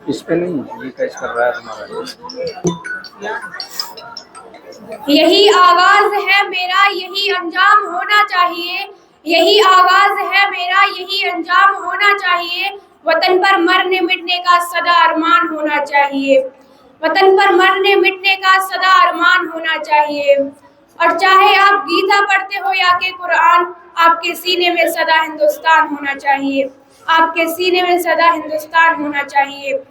इस पे नहीं, ये कैच कर रहा है तुम्हारा। यही आगाज है मेरा, यही अंजाम होना चाहिए। यही आगाज है मेरा, यही अंजाम होना चाहिए। वतन पर मरने मिटने का सदा अरमान होना चाहिए। वतन पर मरने मिटने का सदा अरमान होना चाहिए। और चाहे आप गीता पढ़ते हो या कि कुरान, आपके सीने में सदा हिंदुस्तान होना चाहिए। आपके सीने में सदा हिंदुस्तान होना चाहिए।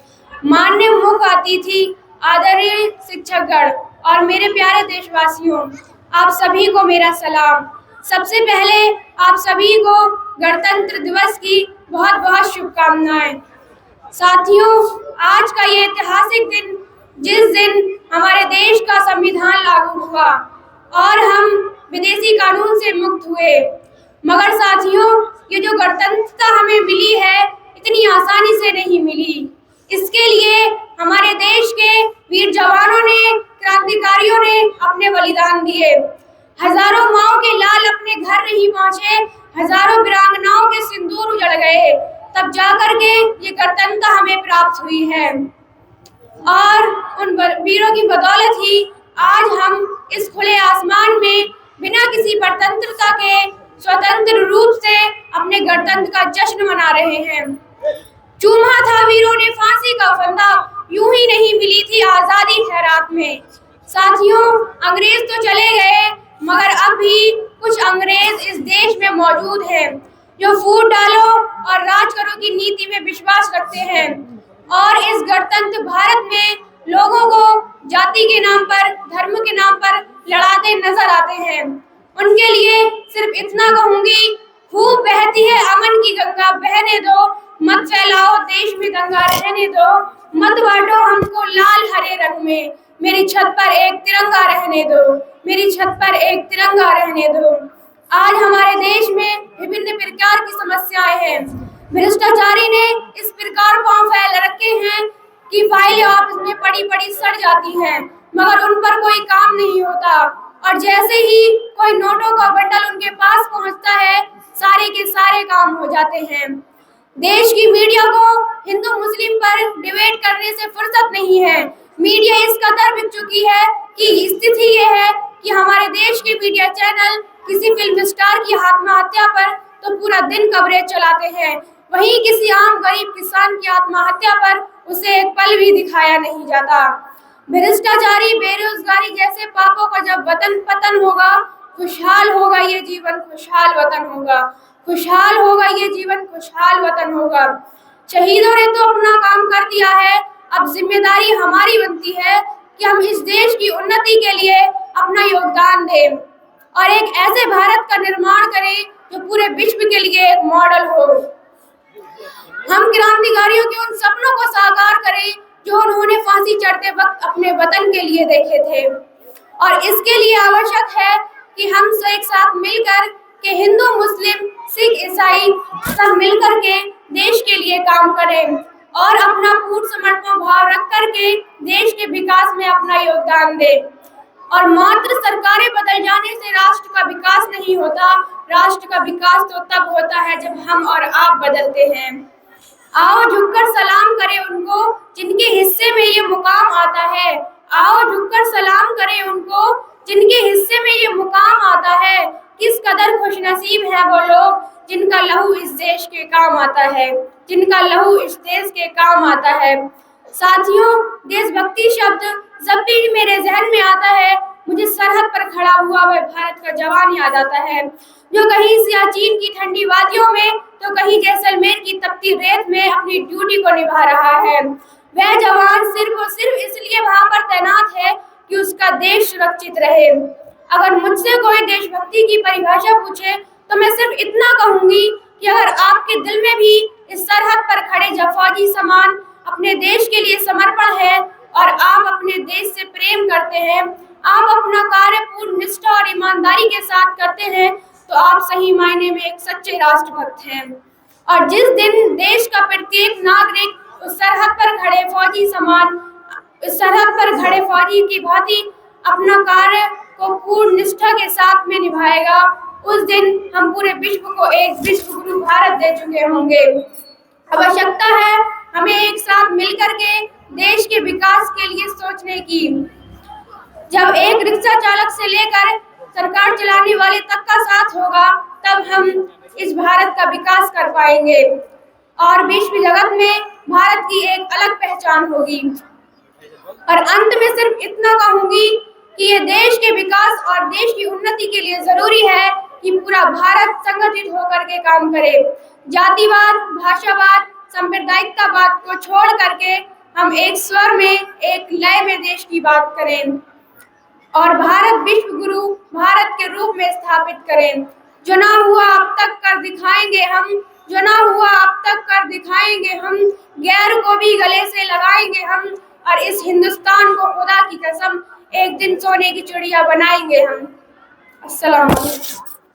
मान्य मुख आती थी आदरणीय शिक्षकगण और मेरे प्यारे देशवासियों, आप सभी को मेरा सलाम। सबसे पहले आप सभी को गणतंत्र दिवस की बहुत बहुत शुभकामनाएं। साथियों, आज का ये ऐतिहासिक दिन, जिस दिन हमारे देश का संविधान लागू हुआ और हम विदेशी कानून से मुक्त हुए, मगर साथियों, ये जो गणतंत्रता हमें मिली है, इतनी आसानी से नहीं मिली। इसके लिए हमारे देश के वीर जवानों ने, क्रांतिकारियों ने अपने बलिदान दिए। हजारों माओं के लाल अपने घर नहीं पहुंचे, हजारों वीरांगनाओं के सिंदूर उजड़ गए, तब जाकर के ये गणतंत्रता हमें प्राप्त हुई है। और उन वीरों की बदौलत ही आज हम इस खुले आसमान में बिना किसी परतंत्रता के स्वतंत्र रूप से अपने गणतंत्र का जश्न मना रहे हैं। चूमा था वीरों ने फांसी का फंदा, यूं ही नहीं मिली थी आजादी खैरात में। साथियों, अंग्रेज तो चले गए, मगर अब भी कुछ अंग्रेज इस देश में मौजूद हैं, जो फूट डालो और राज करो की नीति में विश्वास रखते हैं और इस गणतंत्र भारत में लोगों को जाति के नाम पर, धर्म के नाम पर लड़ाते नजर आते हैं। उनके लिए सिर्फ इतना कहूंगी, खूब बहती है अमन की गंगा, बहने दो, मत फैलाओ देश में दंगा, रहने दो, मत बांटो हमको लाल हरे रंग में, मेरी छत पर एक तिरंगा रहने दो, मेरी छत पर एक तिरंगा रहने दो। आज हमारे देश में विभिन्न प्रकार की समस्याएं हैं। भ्रष्टाचारी ने इस प्रकार पांव फैल रखे हैं कि फाइलें ऑफिस में पड़ी पड़ी सड़ जाती हैं, मगर उन पर कोई काम नहीं होता। और जैसे ही कोई नोटों का बंडल उनके पास पहुंचता है, सारे के सारे काम हो जाते हैं। देश की मीडिया को हिंदू मुस्लिम पर डिबेट करने से फुर्सत नहीं है। मीडिया इस कदर बिक चुकी है कि स्थिति ये है कि हमारे देश के मीडिया चैनल किसी फिल्म स्टार की आत्महत्या पर तो पूरा दिन कवरेज चलाते हैं, वहीं किसी आम गरीब किसान की आत्महत्या पर उसे एक पल भी दिखाया नहीं जाता। भ्रष्टाचारी, बेरोजगारी जैसे पापों का जब वतन पतन होगा, खुशहाल होगा ये जीवन, खुशहाल वतन होगा, खुशहाल होगा ये जीवन, खुशहाल वतन होगा। शहीदों ने तो अपना काम कर दिया है, अब जिम्मेदारी हमारी बनती है कि हम इस देश की उन्नति के लिए अपना योगदान दें और एक ऐसे भारत का निर्माण करें जो पूरे विश्व के लिए एक मॉडल हो। हम क्रांतिकारियों के उन सपनों को साकार करें जो उन्होंने फांसी चढ़ते वक्त अपने वतन के लिए देखे थे। और इसके लिए आवश्यक है कि हम एक साथ मिलकर के हिंदू, मुस्लिम, सिख, ईसाई सब मिलकर के देश के लिए काम करें और अपना पूर्ण समर्पण भाव रख करके देश के विकास में अपना योगदान दें। और मात्र सरकारें बदल जाने से राष्ट्र का विकास नहीं होता। राष्ट्र का विकास तो तब होता है जब हम और आप बदलते हैं। आओ झुककर सलाम करें उनको जिनके हिस्से में ये मुकाम आता है। आओ झुककर सलाम करें उनको जिनके हिस्से में ये मुकाम आता है। किस कदर खुशनसीब है वो लोग जिनका लहू इस देश के काम आता है, जिनका लहू इस देश के काम आता है। साथियों, देशभक्ति शब्द जब भी मेरे जहन में आता है, मुझे सरहद पर खड़ा हुआ वह भारत का जवान याद आता है, जो कहीं सियाचिन की ठंडी वादियों में तो कहीं जैसलमेर की तपती रेत में अपनी ड्यूटी को निभा रहा है। वह जवान सिर्फ और सिर्फ इसलिए वहां पर तैनात है कि उसका देश सुरक्षित रहे। अगर मुझसे कोई देशभक्ति की परिभाषा पूछे तो मैं सिर्फ इतना कहूंगी कि अगर आपके दिल में भी इस सरहद पर खड़े फौजी समान अपने देश के लिए समर्पण है और आप अपने देश से प्रेम करते हैं, आप अपना कार्य पूर्ण निष्ठा और ईमानदारी के साथ करते हैं, तो आप सही मायने में एक सच्चे राष्ट्रभक्त हैं। और जिस दिन देश का प्रत्येक नागरिक उस सरहद पर खड़े फौजी समान, इस सरहद पर खड़े फौजी की भांति अपना कार्य को पूर्ण निष्ठा के साथ में निभाएगा, उस दिन हम पूरे विश्व को एक विश्व गुरु भारत दे चुके होंगे। आवश्यकता है हमें एक साथ मिलकर के देश के विकास के लिए सोचने की। जब एक रिक्शा चालक से लेकर सरकार चलाने वाले तक का साथ होगा, तब हम इस भारत का विकास कर पाएंगे और विश्व जगत में भारत की एक अलग पहचान होगी। और अंत में सिर्फ इतना कहूंगी कि ये देश के विकास और देश की उन्नति के लिए जरूरी है कि पूरा भारत संगठित होकर के काम करे। जातिवाद, भाषावाद, सांप्रदायिकतावाद को छोड़ करके हम एक स्वर में, एक लय में देश की बात करें और भारत विश्व गुरु भारत के रूप में स्थापित करें। जो ना हुआ अब तक कर दिखाएंगे हम, जो ना हुआ अब तक कर दिखाएंगे हम, गैर को भी गले से लगाएंगे हम और इस हिंदुस्तान को खुदा की कसम एक दिन सोने की चिड़िया बनाएंगे हम। अस्सलाम वालेकुम।